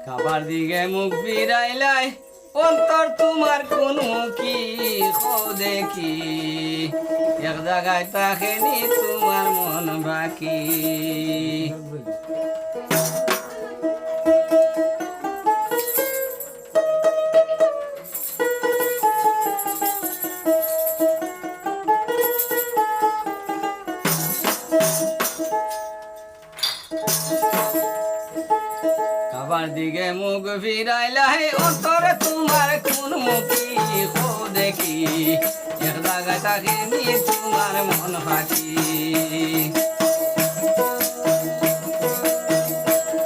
কাবার দিকে মুখ ফিরাইলাই অন্তর তোমার কোন মুখী খো দেখি এক জায়গায় থাকেনি তোমার মন বাকি কাবার দিকে মুখ ফিরাইলাই অন্তর তোমার কোন মুখী খো দেখি এক জায়গায় থাকেনি তোমার মন বাকি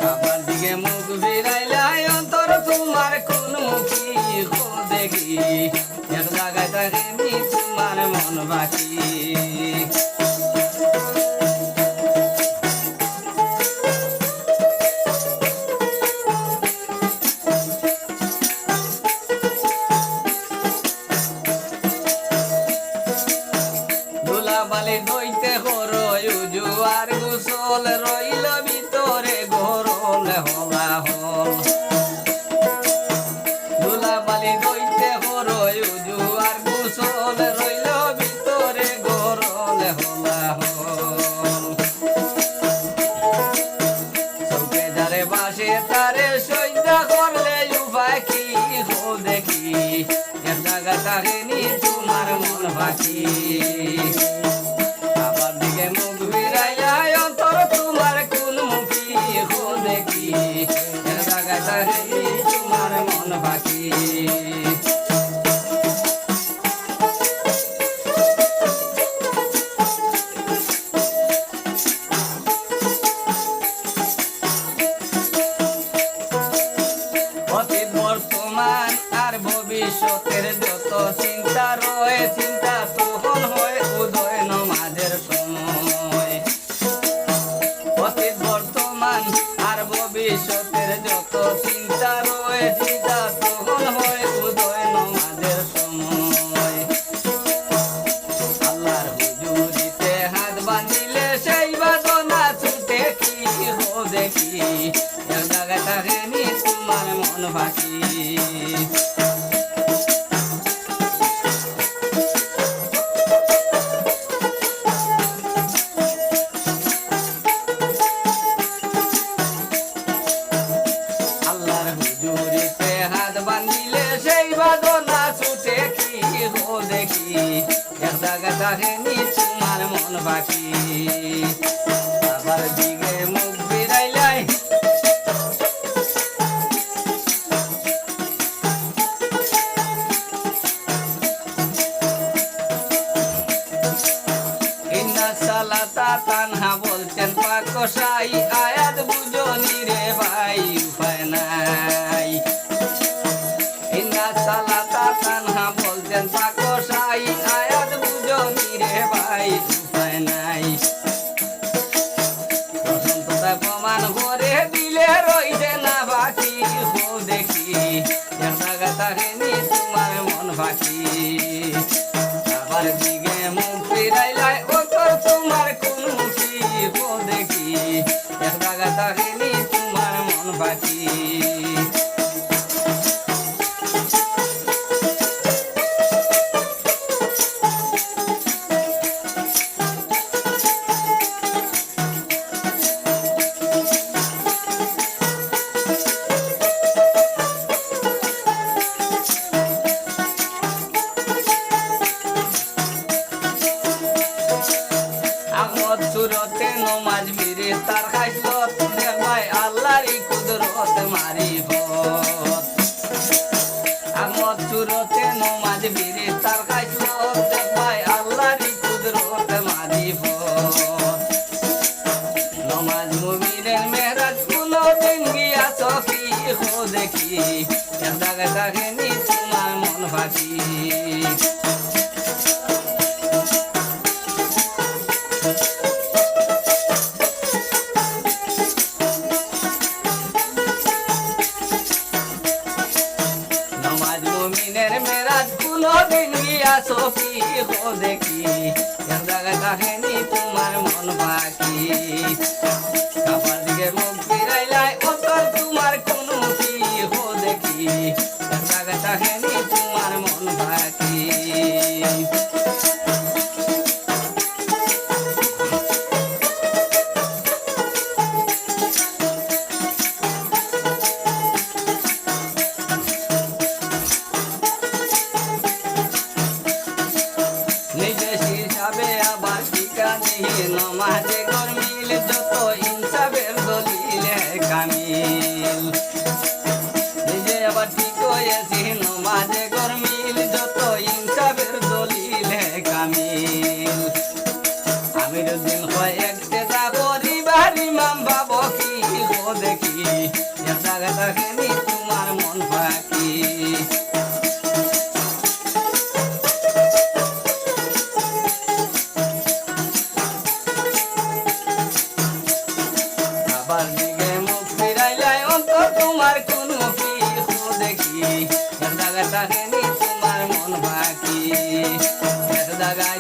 কাবার দিকে মুখ ফিরাইলাই অন্তর তোমার কোন মুখী খো দেখি এক জায়গায় থাকেনি তোমার মন বাকি বালি দইতে হরয় জুয়ার গোসল রইল ভিতরে গরল হলা হল ধুলা বালি দইতে হরয় জুয়ার গোসল রইল ভিতরে গরল হলা হল চৌকে যারে বাসে তারে সৈদা করলে উপায় কি হো দেখি এক জায়গা থাকেনি তোমার মন বাকি মুখ ফিরাইলাই অন্তর তোমার কোন মুখী খো দেখি তোমার মন বাকি অতীত বর্তমান আর ভবিষ্যতের যত চিন্তা রয়ে চিন্তা তখন হয় উদয় নমাজের সময় অতীত বর্তমান আর ভবিষ্যতের যত চিন্তা রয়ে চিন্তা তখন হয় উদয় নমাজের সময় আল্লাহর হুজুরিতে হাত বাঁধিলে সেই বাদনা ছুটে কি হো দেখি এক জায়গায় থাকেনি তোমার মন বাকি হুজুরিতে হাত বাঁধিলে সেই বাদনা ছুটে কি হো দেখি এক জায়গায় থাকেনি তোমার মন বাকি আবার দিকে মুখ ফিরাইলাই ইন্না সালাতা তানহা বলছেন পাক কসাই আয়াত বুঝনি রে ভাই উপায় নাই ইন্না সালাতা তানহা বলছেন পাক কসাই আয়াত বুঝনি রে ভাই উপায় নাই বসন্ততা প্রমাণ করে দিলে রইছে না বাকি হো দেখি এক জায়গা থাকেনি তোমার মন বাকি আবার দিকে মুখ ফিরাইলাই অন্তর তোমার কোন মুখী হো দেখি এক জায়গা থাকেনি তোমার মন বাকি সুরতে নমাজ মিরে তার খাইলত দেখবাই আল্লাহরই কুদরত মারিব আমদ সুরতে নমাজ মিরে তার খাইলত দেখবাই আল্লাহরই কুদরত মারিব নমাজ মুমিনের মেহরাজ কোন দিন গিয়া সখী হো দেখি এক জায়গায় থাকেনি তোমার মন বাকি মুমিনের মেরাজ কোন দিন গিয়া সফি হো দেখি এক জায়গায় থাকেনি তোমার মন বাকি কাবার দিকে মুখ ফিরাইলাই অন্তর তোমার কোন মুখী কামিল নিজে আবার ঠিক হয়েছি নমাজে গরমিল যত ইনসাফের দলিল হে কামিল আমির দিন হয় এক তেজা পরিবার ইমাম বাবু কি ও দেখি জায়গা থাকেনি তোমার মন ফাঁকি আবার দিকে মুখ ফিরাইলাই অন্তর তোমার কোনো কি ও দেখি জায়গা থাকেনি তোমার মন ফাঁকি জায়গায়